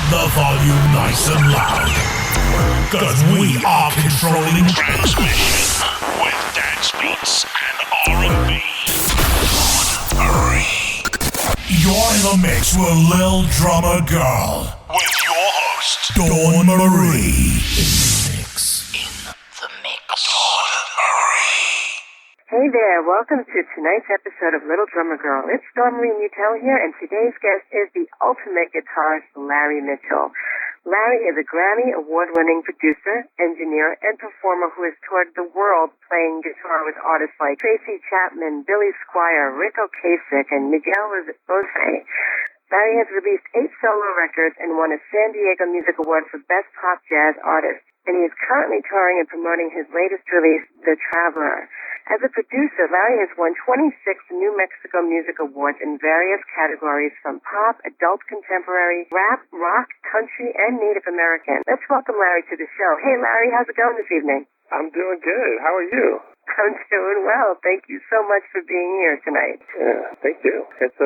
the volume nice and loud. Cause we are controlling transmission with dance beats and R&B. You're in the mix with Lil Drummer Girl. With your host, Dawn Marie. Hey there, welcome to tonight's episode of Little Drummer Girl. It's Dawn Marie Miguel here, and today's guest is the ultimate guitarist, Larry Mitchell. Larry is a Grammy award-winning producer, engineer, and performer who has toured the world playing guitar with artists like Tracy Chapman, Billy Squier, Rick Ocasek, and Miguel Bose. Larry has released 8 solo records and won a San Diego Music Award for Best Pop Jazz Artist, and he is currently touring and promoting his latest release, The Traveler. As a producer, Larry has won 26 New Mexico Music Awards in various categories from pop, adult contemporary, rap, rock, country, and Native American. Let's welcome Larry to the show. Hey, Larry, how's it going this evening? I'm doing good. How are you? I'm doing well. Thank you so much for being here tonight. Yeah, thank you. It's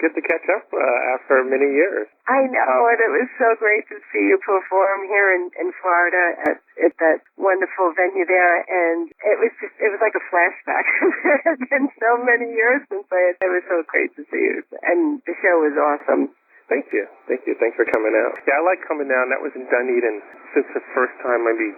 good to catch up after many years. I know, and it was so great to see you perform here in Florida at that wonderful venue there, and it was like a flashback. It had been so many years since it was so great to see you, and the show was awesome. Thank you. Thanks for coming out. Yeah, I like coming down. That was in Dunedin since the first time, maybe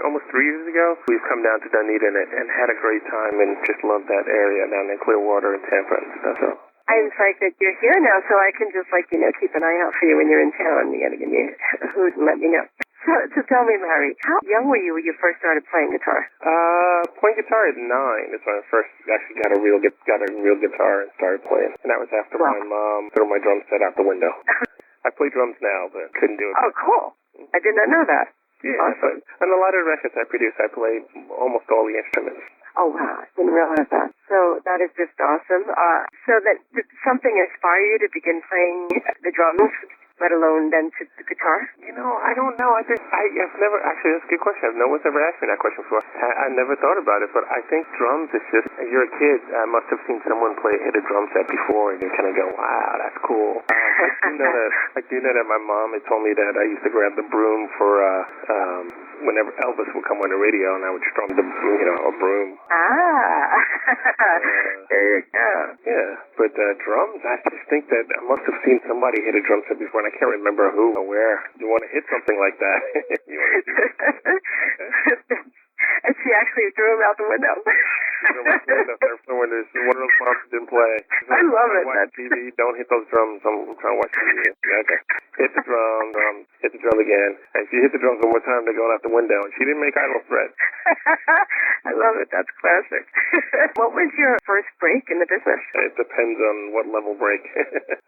almost 3 years ago. We've come down to Dunedin and had a great time and just loved that area down in Clearwater and Tampa and stuff. So. I'm psyched that you're here now, so I can just keep an eye out for you when you're in town. You gotta give me a hoot and let me know. So tell me, Larry, how young were you when you first started playing guitar? Playing guitar at 9 is when I first actually got a real guitar and started playing. And that was after my mom threw my drum set out the window. I play drums now, but couldn't do it. Oh, cool. I did not know that. Yeah, awesome. And a lot of the records I produced, I played almost all the instruments. Oh, wow. I didn't realize that. So that is just awesome. So did something inspire you to begin playing the drums, let alone then to the guitar? I don't know. I've never, actually, that's a good question. No one's ever asked me that question before. I never thought about it, but I think drums is just, as you're a kid, I must have seen someone hit a drum set before, and you kind of go, wow, that's cool. I do know that my mom had told me that I used to grab the broom for, whenever Elvis would come on the radio, and I would strum a broom. There you go. Yeah, but drums, I just think that I must have seen somebody hit a drum set before, and I can't remember who or where. You want to hit something like that. And she actually threw him out the window. When one of those moms didn't play. I love it. Watch TV, don't hit those drums. I'm trying to watch TV. Okay. Hit the drum again. And she hit the drums one more time, they're going out the window. And she didn't make idle threat. I love it. That's classic. What was your first break in the business? It depends on what level break.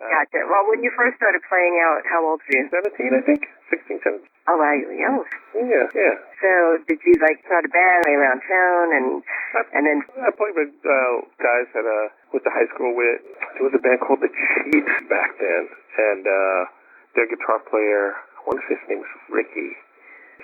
Gotcha. Well, when you first started playing out, how old were you? 17, I think. 16, 17. Oh, wow, you were young. Yeah. So did you start a band around town and then? I played with guys with the high school with. There was a band called the Cheats back then, and their guitar player, I want to say his name was Ricky.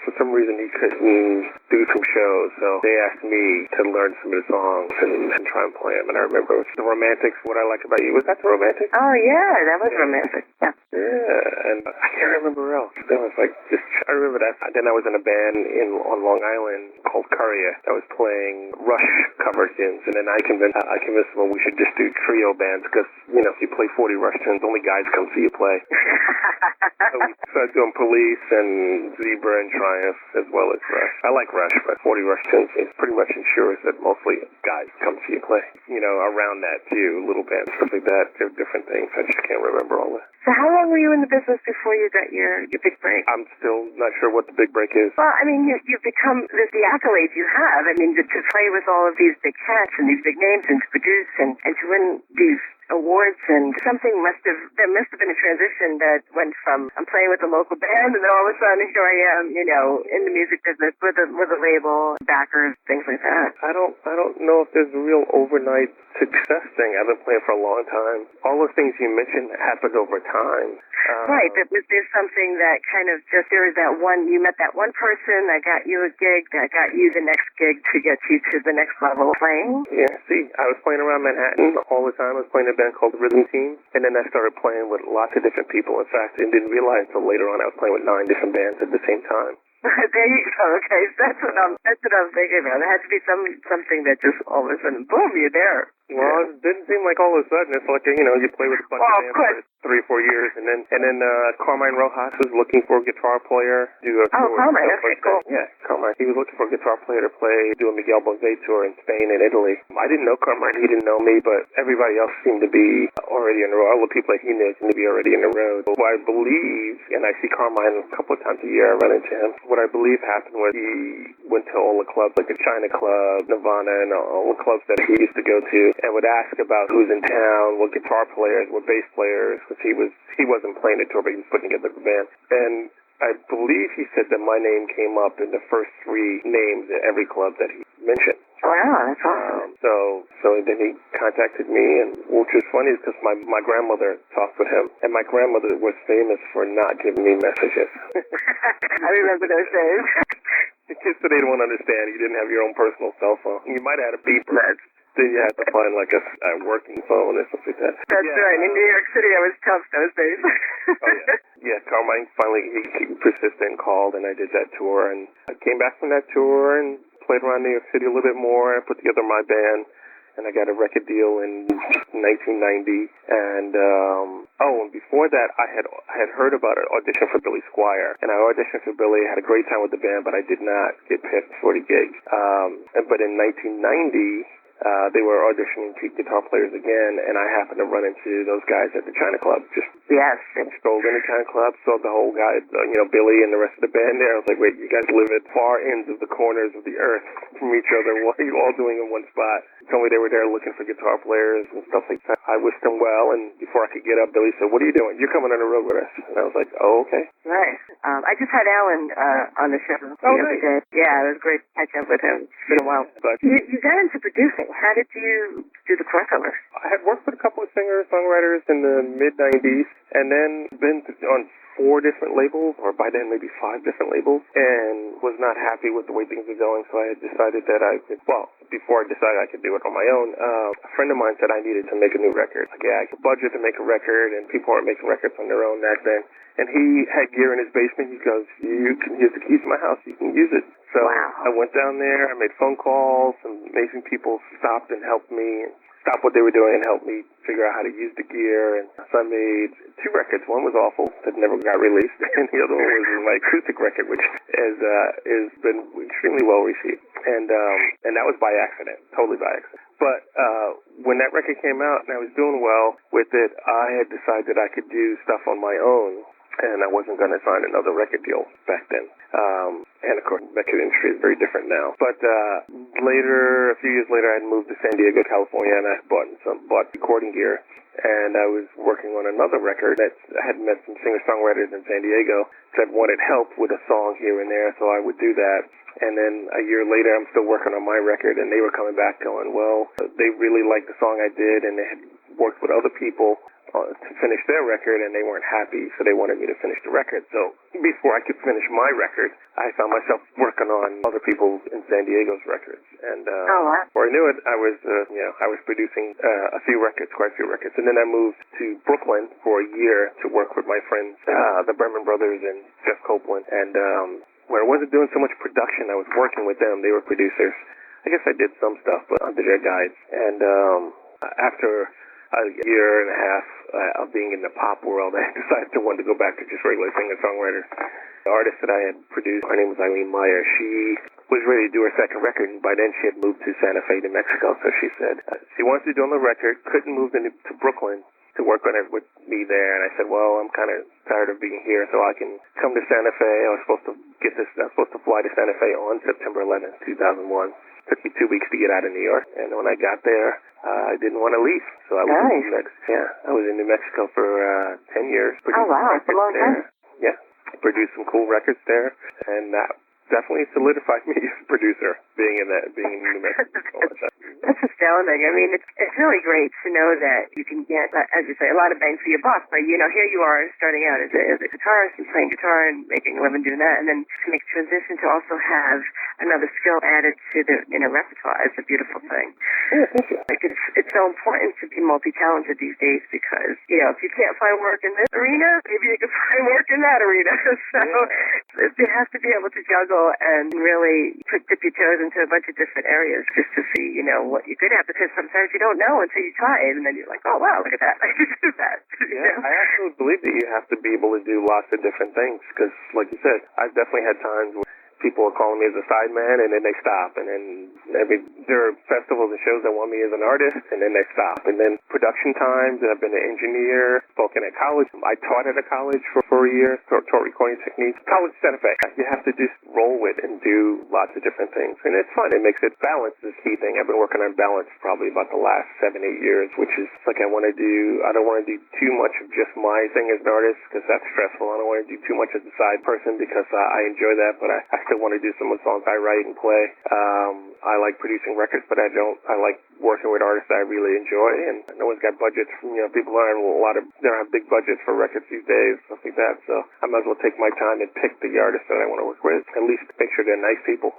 For some reason, he couldn't do some shows, so they asked me to learn some of the songs and try and play them. And I remember it was The Romantics, What I Like About You. Was that The Romantics? Oh, yeah, that was romantic. Yeah. Yeah, and I can't remember else. That was I remember that. Then I was in a band on Long Island called Courier that was playing Rush cover tunes. And then I convinced them we should just do trio bands because, if you play 40 Rush tunes, only guys come see you play. So we started doing Police and Zebra and Triumph as well as Rush. I like Rush, but 40 Rush tunes pretty much ensures that mostly guys come see you play. Around that too, little bands, stuff like that. They're different things. I just can't remember all that. So how long were you in the business before you got your big break? I'm still not sure what the big break is. Well, I mean, you've become the accolades you have. I mean, to play with all of these big cats and these big names and to produce and to win these awards, and there must have been a transition that went from I'm playing with a local band and then all of a sudden here I am, in the music business with a label, backers, things like that. I don't know if there's a real overnight success thing, I've been playing for a long time. All those things you mentioned happened over time. Right, but was there something that kind of just, there was that one, you met that one person that got you a gig, that got you the next gig to get you to the next level of playing? Yeah, see, I was playing around Manhattan all the time. I was playing in a band called the Rhythm Team, and then I started playing with lots of different people. In fact, I didn't realize until later on I was playing with 9 different bands at the same time. There you go. Okay, so that's what I'm thinking about. There had to be something that just all of a sudden, boom, you're there. Well, it didn't seem like all of a sudden. It's like, you play with a bunch of bands for 3 or 4 years, and then Carmine Rojas was looking for a guitar player to do a tour. Oh, Carmine, okay, cool. Yeah, Carmine. He was looking for a guitar player to do a Miguel Bose tour in Spain and Italy. I didn't know Carmine. He didn't know me, but everybody else seemed to be already in the road. All the people that he knew seemed to be already in the road. What I believe, and I see Carmine a couple of times a year, I run into him. What I believe happened was he went to all the clubs, like the China Club, Nirvana, and all the clubs that he used to go to, and would ask about who's in town, what guitar players, what bass players, because he wasn't playing the tour, but he was putting together the band. And I believe he said that my name came up in the first 3 names at every club that he mentioned. Wow, that's awesome. So then he contacted me, and which was funny because my grandmother talked with him, and my grandmother was famous for not giving me messages. I remember those days. The kids today don't understand. You didn't have your own personal cell phone. You might have had a beeper. Then you had to find like a working phone or something like that. That's right. In New York City, I was tough those days. Oh, yeah. Yeah, Carmine finally he persisted and called, and I did that tour. And I came back from that tour and played around New York City a little bit more. I put together my band, and I got a record deal in 1990. And and before that, I had heard about an audition for Billy Squier, and I auditioned for Billy. Had a great time with the band, but I did not get picked for the gig. But in 1990. They were auditioning guitar players again, and I happened to run into those guys at the China Club. Yes. Strolled in the China Club, saw the whole guy, Billy and the rest of the band there. I was like, wait, you guys live at far ends of the corners of the earth from each other. What are you all doing in one spot? They told me they were there looking for guitar players and stuff like that. I wished them well, and before I could get up, Billy said, what are you doing? You're coming on the road with us. And I was like, oh, okay. Nice. I just had Alan on the show the other day. Yeah, it was great to catch up with him. It's been a while. But you got into producing. How did you do the crossover? I had worked with a couple of singers, songwriters in the mid-90s, and then been on 4 different labels, or by then maybe 5 different labels, and was not happy with the way things were going, so I had decided that before I decided I could do it on my own, a friend of mine said I needed to make a new record. Like, yeah, I could budget to make a record, and people aren't making records on their own back then. And he had gear in his basement. He goes, here's the keys to my house, you can use it. So wow. I went down there, I made phone calls, some amazing people stopped and helped me, stop what they were doing and help me figure out how to use the gear. And so I made 2 records. One was awful, that never got released, and the other one was my acoustic record, which has been extremely well received. And that was by accident, totally by accident. But when that record came out and I was doing well with it, I had decided I could do stuff on my own, and I wasn't going to sign another record deal back then. And of course, the record industry is very different now. But a few years later, I had moved to San Diego, California, and I bought recording gear. And I was working on another record that I had met some singer-songwriters in San Diego that wanted help with a song here and there, so I would do that. And then a year later, I'm still working on my record, and they were coming back going, well, they really liked the song I did, and they had worked with other people to finish their record, and they weren't happy, so they wanted me to finish the record. So before I could finish my record, I found myself working on other people in San Diego's records. And before I knew it, I was producing quite a few records. And then I moved to Brooklyn for a year to work with my friends, the Berman Brothers and Jeff Copeland. And where I wasn't doing so much production, I was working with them. They were producers. I guess I did some stuff, but under their guides. And after a year and a half of being in the pop world, I decided to want to go back to just regular singer-songwriters. The artist that I had produced, her name was Eileen Meyer. She was ready to do her second record, and by then she had moved to Santa Fe, New Mexico. So she said she wanted to do on the record, couldn't move to Brooklyn to work on it with me there. And I said, well, I'm kind of tired of being here, so I can come to Santa Fe. I was supposed to fly to Santa Fe on September 11th, 2001. Took me 2 weeks to get out of New York, and when I got there, I didn't want to leave, so I was I was in New Mexico for 10 years. Oh wow, that's a long time. Yeah, produced some cool records there, and that definitely solidified me as a producer, being in New Mexico all the time. That's astounding. I mean, it's really great to know that you can get, as you say, a lot of bang for your buck. But, you know, here you are starting out as a guitarist and playing guitar and making a living doing that, and then to make the transition to also have another skill added to the repertoire is a beautiful thing. Yeah, thank you. Like it's so important to be multi-talented these days because, you know, if you can't find work in this arena, maybe you can find work in that arena. So you have to be able to juggle and really dip your toes into a bunch of different areas just to see, you know, what you're good at, because sometimes you don't know until you try it, and then you're like, oh, wow, look at that. I just did that. Yeah, I actually believe that you have to be able to do lots of different things because, like you said, I've definitely had times where people are calling me as a sideman, and then they stop. And then there are festivals and shows that want me as an artist, and then they stop. And then production times, and I've been an engineer, spoken at college. I taught at a college for a year, taught recording techniques. College set effect. You have to just roll with and do lots of different things. And it's fun. It makes it balance is the key thing. I've been working on balance probably about the last 7-8 years, which is like I don't want to do too much of just my thing as an artist because that's stressful. I don't want to do too much as a side person because I enjoy that, but I still want to do some of the songs I write and play. I like producing records, but I like working with artists that I really enjoy, and no one's got budgets. You know, people don't have big budgets for records these days, stuff like that, so I might as well take my time and pick the artists that I want to work with, at least make sure they're nice people.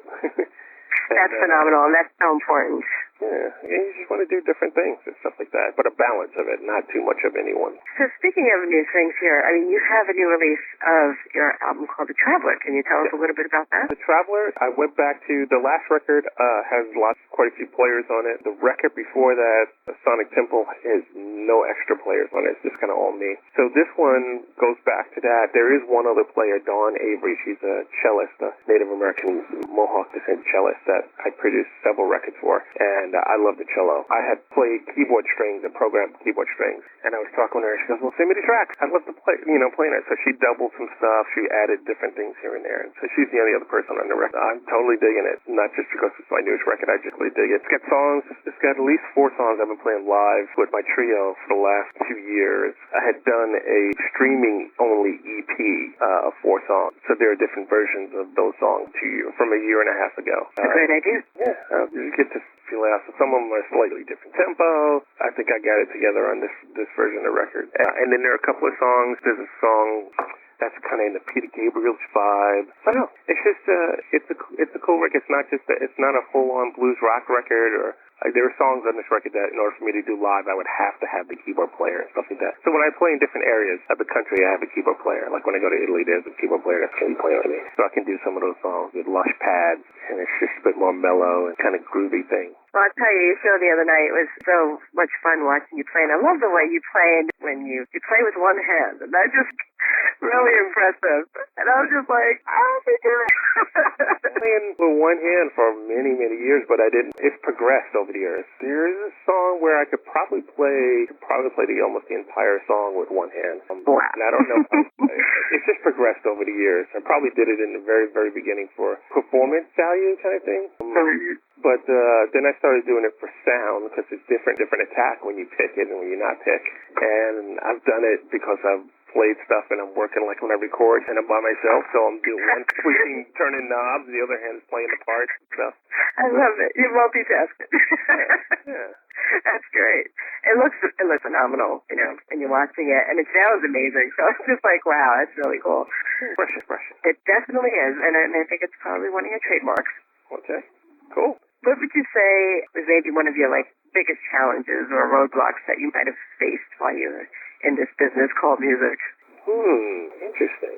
That's phenomenal, and that's so important. Yeah, you just want to do different things and stuff like that, but a balance of it, not too much of anyone. So speaking of new things here, I mean, you have a new release of your album called The Traveler. Can you tell us a little bit about that? The Traveler, I went back to the last record, has quite a few players on it. The record before that, The Sonic Temple, has no extra players on it. It's just kind of all me. So this one goes back to that. There is one other player, Dawn Avery. She's a cellist, a Native American Mohawk descent cellist that I produced several records for. And I love the cello. I had played keyboard strings and programmed keyboard strings. And I was talking with her, and she goes, well, send me the tracks. I'd love to play, playing it. So she doubled some stuff. She added different things here and there. And so she's the only other person on the record. I'm totally digging it. Not just because it's my newest record. I just really dig it. It's got songs. It's got at least 4 songs I've been playing live with my trio for the last 2 years. I had done a streaming-only EP of 4 songs. So there are different versions of those songs from a year and a half ago. That's a great idea. Yeah. You get to feel out. So some of them are slightly different tempo. I think I got it together on this version of the record. And then there are a couple of songs. There's a song that's kind of in the Peter Gabriel's vibe. I don't know. It's just it's a cool record. It's not a full-on blues rock record or. There are songs on this record that in order for me to do live, I would have to have the keyboard player and stuff like that. So when I play in different areas of the country, I have a keyboard player. Like when I go to Italy, there's a keyboard player that's going to be playing with me. So I can do some of those songs with lush pads, and it's just a bit more mellow and kind of groovy thing. Well, I'll tell you, your show the other night was so much fun watching you play. And I love the way you played when you play with one hand. And that just really impressive. And I was just like, oh, my God. Playing with one hand for many, many years, but I didn't. It's progressed over the years. There is a song where I could probably play almost the entire song with one hand. Wow. And I don't know if it's just progressed over the years. I probably did it in the very, very beginning for performance value kind of thing. But then I started doing it for sound because it's different attack when you pick it and when you not pick. And I've done it because I've played stuff and I'm working like when I record and I'm by myself, so I'm doing one tweaking, turning knobs, the other hand is playing the parts and stuff. I love it. You're multitasking. Yeah. That's great. It looks phenomenal, and you're watching it, and it sounds amazing. So it's just like, wow, that's really cool. Precious. It definitely is, and I think it's probably one of your trademarks. Okay, cool. What would you say was maybe one of your biggest challenges or roadblocks that you might have faced while you were in this business called music? Interesting.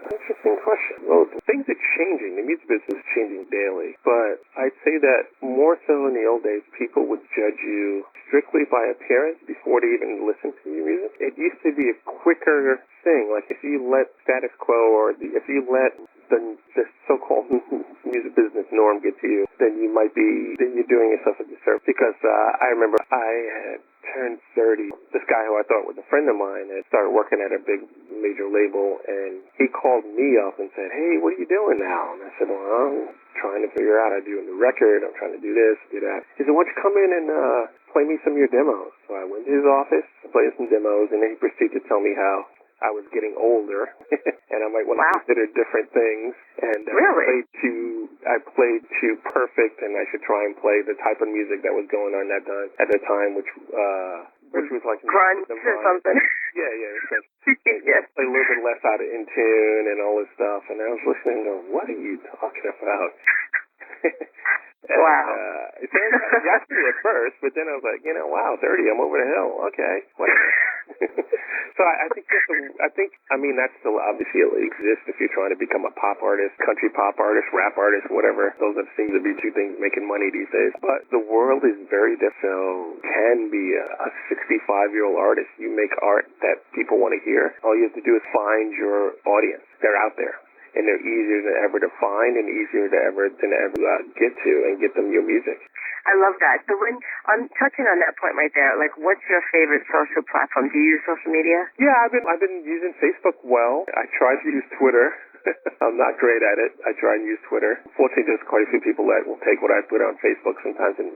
Interesting question. Well, things are changing. The music business is changing daily. But I'd say that more so in the old days, people would judge you strictly by appearance before they even listen to your music. It used to be a quicker thing. Like if you let status quo or if you let the so-called music business norm get to you, then you're doing yourself a disservice. Because I remember I had turned 30. This guy who I thought was a friend of mine had started working at a big major label, and he called me up and said, hey, what are you doing now? And I said, well, I'm trying to figure out how to do a new record. I'm trying to do this, do that. He said, why don't you come in and play me some of your demos? So I went to his office, played some demos, and then he proceeded to tell me how I was getting older and I might want to consider different things. And really? I played to perfect, and I should try and play the type of music that was going on at the time, which was like grunge or something. Yeah. Yes. Play a little bit less out of in tune and all this stuff. And I was listening to, what are you talking about? And, wow. It got me at first, but then I was like, wow, 30, I'm over the hill. Okay, whatever. So I think that still obviously exists if you're trying to become a pop artist, country pop artist, rap artist, whatever. Those that seem to be two things making money these days. But the world is very different. So can be a 65-year-old artist. You make art that people want to hear. All you have to do is find your audience. They're out there. And they're easier than ever to find and easier than ever get to and get them your music. I love that. So when I'm touching on that point right there, like, what's your favorite social platform? Do you use social media? Yeah, I've been using Facebook well. I try to use Twitter. I'm not great at it. I try and use Twitter. Fortunately, there's quite a few people that will take what I put on Facebook sometimes and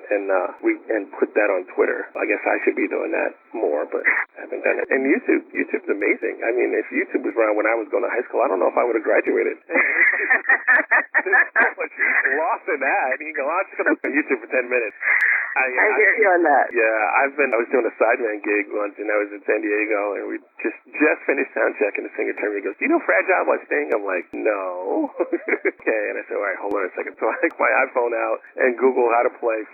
put that on Twitter. I guess I should be doing that more, but I haven't done it. And YouTube's amazing. I mean, if YouTube was around when I was going to high school, I don't know if I would have graduated. There's so much lost in that. You go, I'm just going to look on YouTube for 10 minutes. I hear you on that. Yeah, I was doing a sideman gig once, and I was in San Diego, and we just finished sound check, and the singer turned to me and goes, "Do you know Fragile by Sting?" I'm like, "No." Okay, and I said, "All right, hold on a second." So I took my iPhone out and Google how to play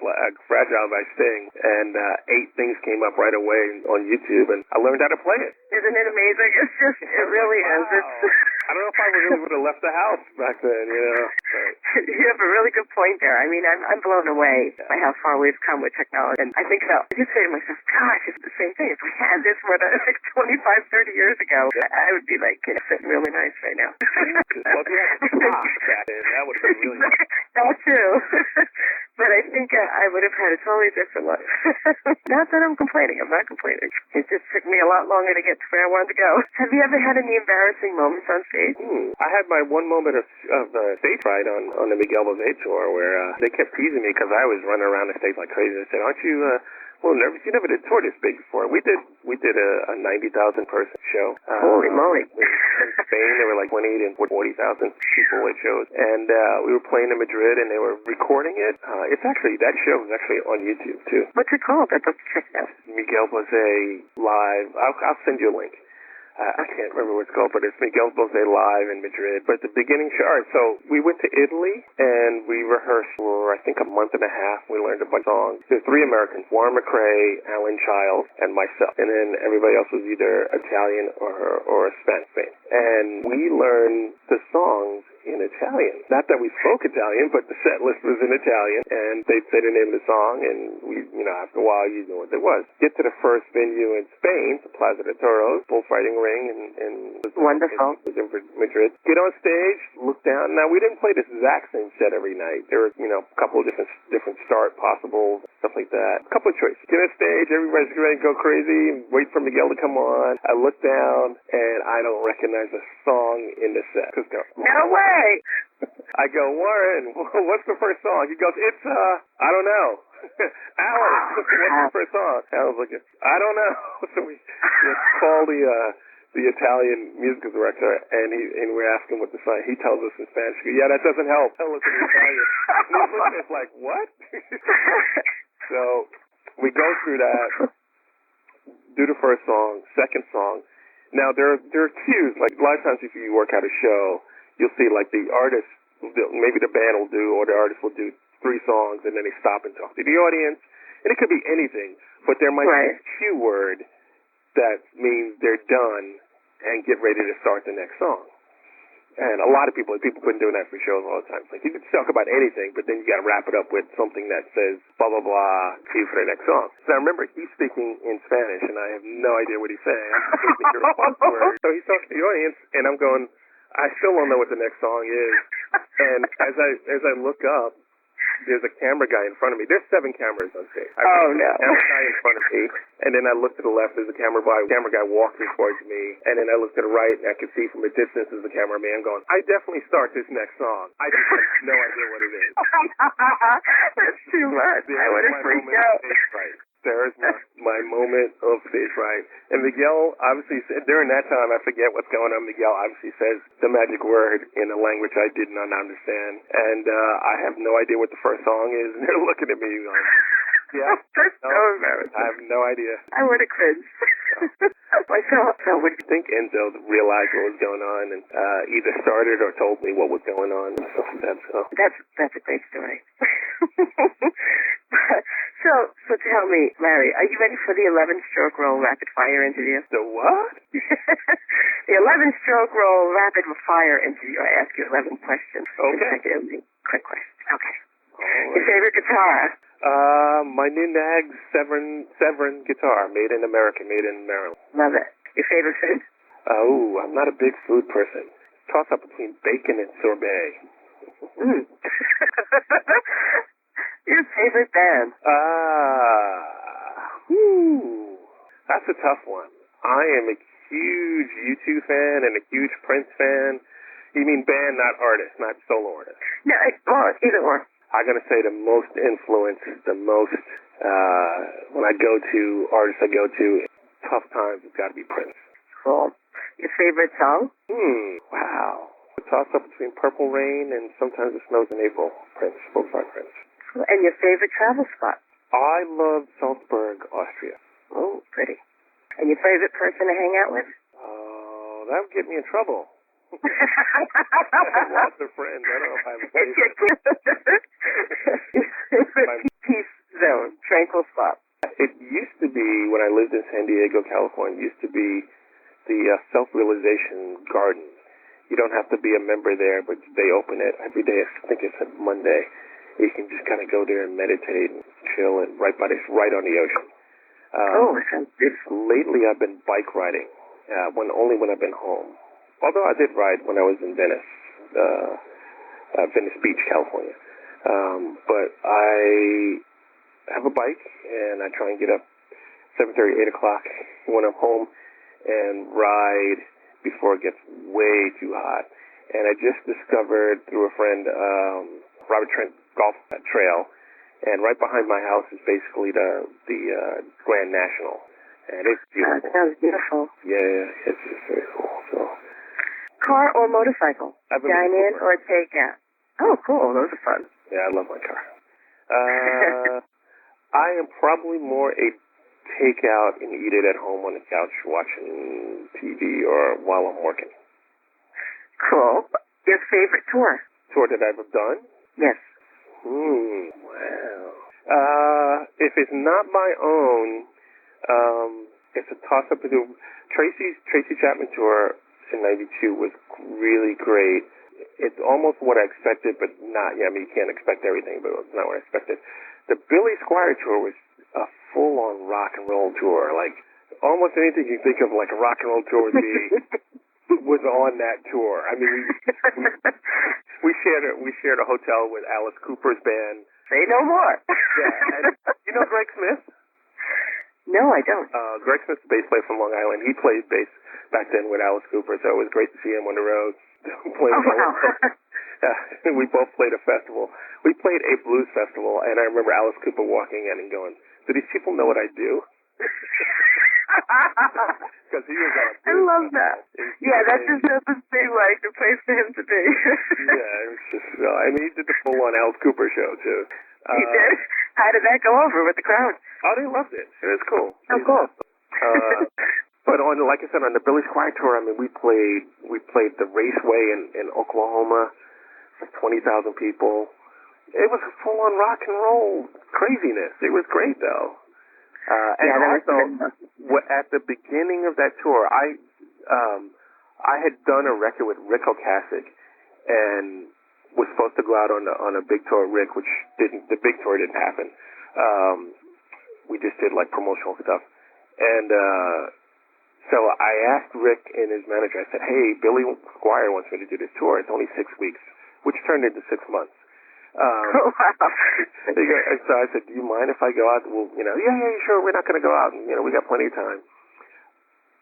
Fragile by Sting, and 8 things came up right away on YouTube, and I learned how to play it. Isn't it amazing? It really is. I don't know if I really would have left the house back then, But you have a really good point there. I mean, I'm blown away by how far we've come with technology. And I think I just say to myself, gosh, it's the same thing. If we had this like 25, 30 years ago, I would be like, sitting really nice right now. Well, if you had to stop that would have been really nice. That too. But I think I would have had a totally different life. Not that I'm complaining. I'm not complaining. It just took me a lot longer to get to where I wanted to go. Have you ever had any embarrassing moments on stage? I had my one moment of stage fright on the Miguel Bose tour where they kept teasing me because I was running around the stage like crazy. They said, "Aren't you nervous? You never did tour this big before." We did a 90,000 person show. Holy moly! In Spain, there were like 20 and 40,000 people at shows, and we were playing in Madrid, and they were recording it. That show is actually on YouTube too. What's it called? I'd love to check it out. Miguel Bose live. I'll send you a link. I can't remember what it's called, but it's Miguel Bose live in Madrid. But the beginning show, all right, so we went to Italy, and we rehearsed for, I think, a month and a half. We learned a bunch of songs. There's 3 Americans, Warren McRae, Alan Child, and myself. And then everybody else was either Italian or Spanish. And we learned the songs in Italian. Not that we spoke Italian, but the set list was in Italian, and they'd say the name of the song, and we, after a while, you know what it was. Get to the first venue in Spain, the Plaza de Toros, bullfighting ring, and wonderful. It was in Madrid. Get on stage, look down. Now, we didn't play the exact same set every night. There were, a couple of different start possible, stuff like that. A couple of choices. Get on stage, everybody's ready to go crazy, and wait for Miguel to come on. I look down, and I don't recognize a song in the set. No way! I go, "Warren, what's the first song?" He goes, "It's, I don't know." "Alan, what's the first song?" Alan's like, "I don't know." So we call the Italian musical director, and we ask him what the song. He tells us in Spanish. "Yeah, that doesn't help. Tell us in Italian." And he's looking at us like, "What?" So we go through that, do the first song, second song. Now there are cues. Like a lot of times, if you work out a show, you'll see like the artist, maybe the band will do, or the artist will do 3 songs, and then they stop and talk to the audience. And it could be anything, but there might be a cue word that means they're done and get ready to start the next song. And a lot of people have been doing that for shows all the time. It's like, you can talk about anything, but then you got to wrap it up with something that says blah, blah, blah, cue for the next song. So I remember he's speaking in Spanish, and I have no idea what he's saying. So he's talking to the audience, and I'm going, I still don't know what the next song is. And as I look up, there's a camera guy in front of me. There's 7 cameras on stage. Oh, no. Camera guy in front of me, and then I look to the left, there's a camera guy walking towards me, and then I look to the right, and I can see from a distance there's a cameraman going, "I definitely start this next song." I just have no idea what it is. That's too much. I would have freaked out. There's my moment of stage fright. And Miguel, obviously, during that time, I forget what's going on. Miguel obviously says the magic word in a language I did not understand. And I have no idea what the first song is. And they're looking at me going, yeah. That's so embarrassing. I have no idea. I would have cringed. Myself. So would I think Enzo realized what was going on and either started or told me what was going on and stuff like that. So. That's a great story. So tell me, Larry, are you ready for the 11-stroke roll rapid fire interview? The what? The 11-stroke roll rapid fire interview. I ask you 11 questions. Okay. Quick questions. Okay. Right. Your favorite guitar? My new Nag Severn guitar, made in America, made in Maryland. Love it. Your favorite food? Oh, I'm not a big food person. Toss up between bacon and sorbet. Mm. Your favorite band? That's a tough one. I am a huge U2 fan and a huge Prince fan. You mean band, not artist, not solo artist? No, either or. I'm going to say the most influence, when I go to artists I go to, tough times, it's got to be Prince. Cool. Your favorite song? Wow. A toss-up between Purple Rain and Sometimes It Snows in April. Prince, both by Prince. Cool. And your favorite travel spot? I love Salzburg, Austria. Oh, pretty. And your favorite person to hang out with? Oh, that would get me in trouble. I have lots of friends. I don't know if I have a favorite. Peace zone, tranquil spot. It used to be, when I lived in San Diego, California, it used to be the self-realization garden. You don't have to be a member there, but they open it every day. I think it's a Monday. You can just kind of go there and meditate and chill, and right on the ocean. Sounds beautiful. Lately, I've been bike riding, only when I've been home. Although I did ride when I was in Venice, Venice Beach, California. But I have a bike, and I try and get up 7:30, 8 o'clock when I'm home and ride before it gets way too hot. And I just discovered through a friend, Robert Trent Golf Trail, and right behind my house is basically the Grand National. And it's beautiful. That sounds beautiful. Yeah, it's just very cool. So. Car or motorcycle? Dine in or take out? Oh, cool. Those are fun. Yeah, I love my car. I am probably more a takeout and eat it at home on the couch watching TV or while I'm working. Cool. Your favorite tour? Tour that I've ever done? Yes. Wow. If it's not my own, it's a toss-up to do. Tracy Chapman tour in '92 was really great. It's almost what I expected, but not. Yeah, I mean, you can't expect everything, but it's not what I expected. The Billy Squier tour was a full-on rock and roll tour. Like, almost anything you think of like a rock and roll tour would be was on that tour. I mean, we shared a hotel with Alice Cooper's band. Say no more. Yeah, and you know Greg Smith? No, I don't. Greg Smith's a bass player from Long Island. He played bass back then with Alice Cooper, so it was great to see him on the road. We both played a festival. We played a blues festival, and I remember Alice Cooper walking in and going, "Do these people know what I do?" Because he was on a blues I love that. Yeah, that just doesn't seem like the place for him to be. Yeah, it was just, I mean, he did the full-on Alice Cooper show, too. He did? How did that go over with the crowd? Oh, they loved it. It was cool. Oh, cool. But like I said, on the Billy Squier tour, I mean, we played the Raceway in Oklahoma for 20,000 people. It was full-on rock and roll craziness. It was great, though. And also, at the beginning of that tour, I had done a record with Rick Ocasek, and was supposed to go out on a big tour with Rick, which didn't. The big tour didn't happen. We just did like promotional stuff, and so I asked Rick and his manager. I said, "Hey, Billy Squier wants me to do this tour. It's only 6 weeks," which turned into 6 months. And so I said, "Do you mind if I go out?" Well, yeah, sure. We're not going to go out, and we got plenty of time.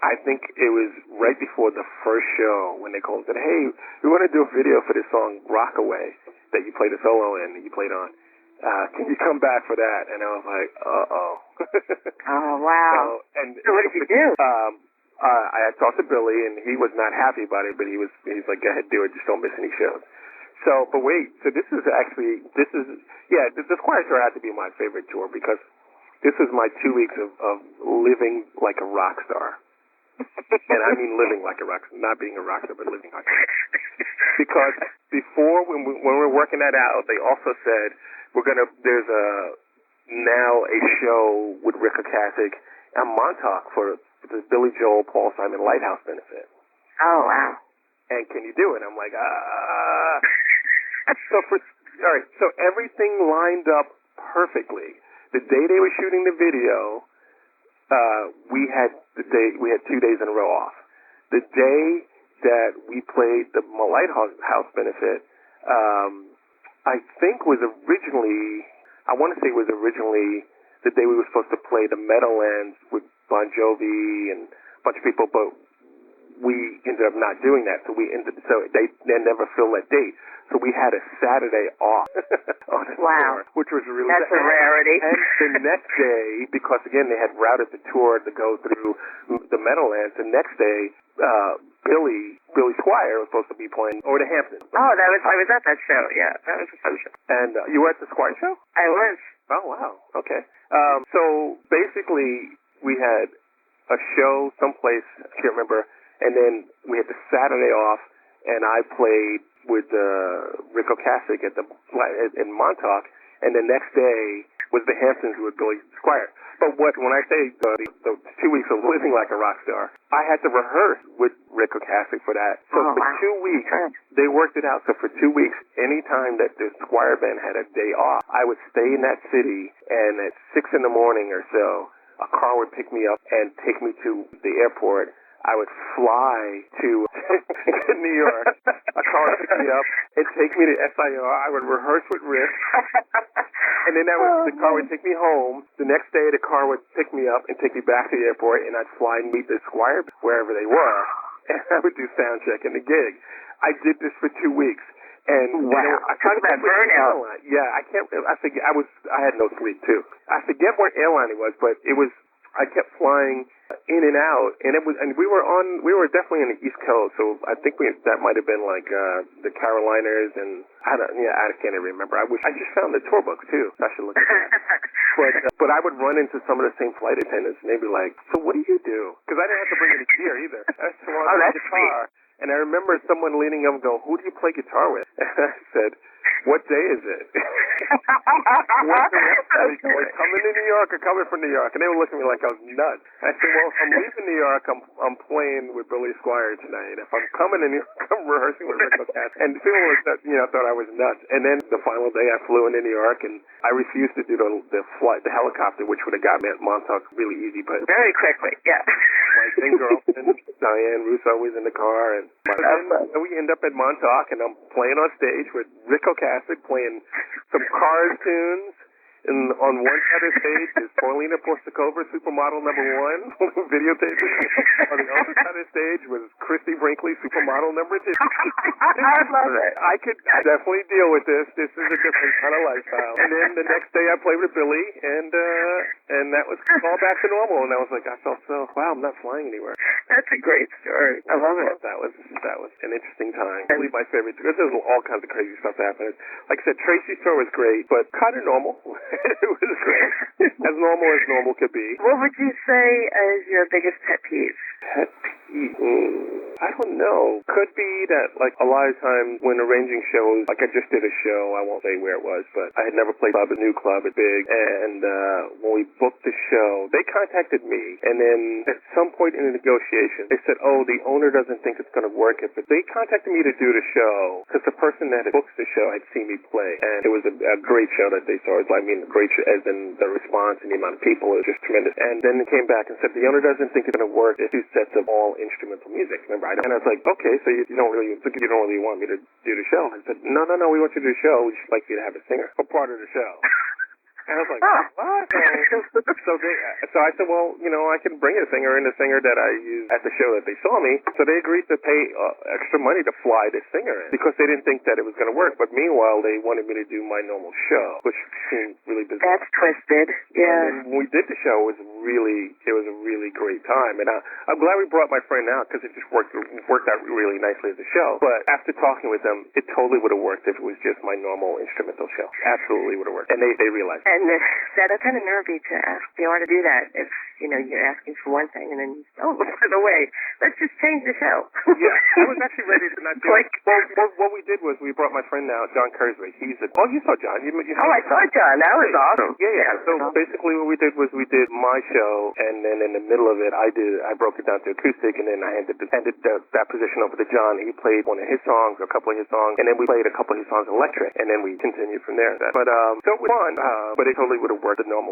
I think it was right before the first show when they called and said, "Hey, we want to do a video for this song Rockaway that you played a solo in, that you played on." can you come back for that? And I was like, uh-oh. Oh, wow. So what did you do? I had talked to Billy, and he was not happy about it, but he's like, go ahead, do it. Just don't miss any shows. So, but wait. So the Squier tour had to be my favorite tour because this was my 2 weeks of living like a rock star. And I mean living like a rock star, not being a rock star, but living like a rock star. Because before, when we were working that out, they also said, there's now a show with Rick Ocasek and Montauk for the Billy Joel, Paul Simon Lighthouse benefit. Oh, wow. And can you do it? I'm like, So everything lined up perfectly. The day they were shooting the video, we had 2 days in a row off. The day that we played the Lighthouse benefit, I think was originally the day we were supposed to play the Meadowlands with Bon Jovi and a bunch of people, but we ended up not doing that. So they never filled that date. So we had a Saturday off on the tour, which was really that's a rarity. And the next day, because again they had routed the tour to go through the Meadowlands, the next day Billy Squier was supposed to be playing over the Hamptons. Oh, I was at that show. Yeah, that was a fun show. And you were at the Squier show? I was. Oh wow. Okay. So basically, we had a show someplace, I can't remember, and then we had the Saturday off, and I played with Rick Ocasek in Montauk, and the next day was the Hamptons with Billy Squier. But when I say the 2 weeks of living like a rock star, I had to rehearse with Rick Ocasek for that. So for 2 weeks, they worked it out. So for 2 weeks, any time that the Squier band had a day off, I would stay in that city, and at 6 in the morning or so, a car would pick me up and take me to the airport. I would fly to New York. A car would pick me up and take me to SIR. I would rehearse with Rick. And then the car would take me home. The next day, the car would pick me up and take me back to the airport, and I'd fly and meet the Squier wherever they were. And I would do sound check and the gig. I did this for 2 weeks. And wow, I talk about burnout. Yeah, I had no sleep too. I forget what airline it was, but it was. I kept flying in and out, and we were definitely on the East Coast, so I think that might have been like the Carolinas, and I can't even remember. I just found the tour books too. I should look at that. But I would run into some of the same flight attendants, and they'd be like, "So what do you do?" Because I didn't have to bring any gear either. I just wanted a guitar. And I remember someone leaning up and go, "Who do you play guitar with?" And I said, "What day is it?" Like, coming to New York or coming from New York? And they were looking at me like I was nuts. I said, "Well, if I'm leaving New York, I'm playing with Billy Squier tonight. If I'm coming to New York, I'm rehearsing with Rick Ocasek." And people thought I was nuts. And then the final day, I flew into New York, and I refused to do the flight, the helicopter, which would have got me at Montauk really easy, but very quickly, yeah. My then girlfriend, Diane Russo, was in the car, and we end up at Montauk, and I'm playing on stage with Rick Ocasek playing some Cars tunes. And on one side of the stage is Paulina Postakova, Supermodel #1, videotape. On the other side of the stage was Christy Brinkley, Supermodel #2. I love it. I could definitely deal with this. This is a different kind of lifestyle. And then the next day I played with Billy, and that was all back to normal. And I was like, I felt wow, I'm not flying anywhere. That's a great story. I love it. That was an interesting time. Really my favorite. Because there's all kinds of crazy stuff that happened. Like I said, Tracy's tour was great, but kind of normal. It was great. As normal could be. What would you say is your biggest pet peeve? Pet peeve? I don't know. Could be that, like, a lot of times when arranging shows, like I just did a show, I won't say where it was, but I had never played a new club at Big, and when we booked the show, they contacted me, and then at some point in the negotiation, they said, "Oh, the owner doesn't think it's going to work." But they contacted me to do the show, because the person that had booked the show had seen me play, and it was a great show that they saw. Great show, as in the response and the amount of people was just tremendous. And then they came back and said, "The owner doesn't think it's going to work. It's 2 sets of all instrumental music." Remember, and I was like, "Okay, so you don't really want me to do the show?" I said, "No, we want you to do the show. We just like you to have a singer for part of the show." And I was like, what? So I said, well, I can bring a singer and a singer that I used at the show that they saw me. So they agreed to pay extra money to fly this singer in because they didn't think that it was going to work. But meanwhile, they wanted me to do my normal show, which seemed really bizarre. That's twisted. Yeah. And when we did the show, it was a really great time. And I'm glad we brought my friend out because it just worked out really nicely as a show. But after talking with them, it totally would have worked if it was just my normal instrumental show. Absolutely would have worked. And they realized. And that's kind of nervy to ask the artist to do that if, you're asking for one thing and then, by the way, let's just change the show. Yeah, I was actually ready to not do it. Well, what we did was we brought my friend out, John Kerswick. You saw John. I saw John. That was awesome. Yeah. So basically what we did was we did my show, and then in the middle of it, I broke it down to acoustic, and then I handed that position over to John. He played one of his songs, a couple of his songs, and then we played a couple of his songs electric, and then we continued from there. But so it was fun, but it totally would have worked the normal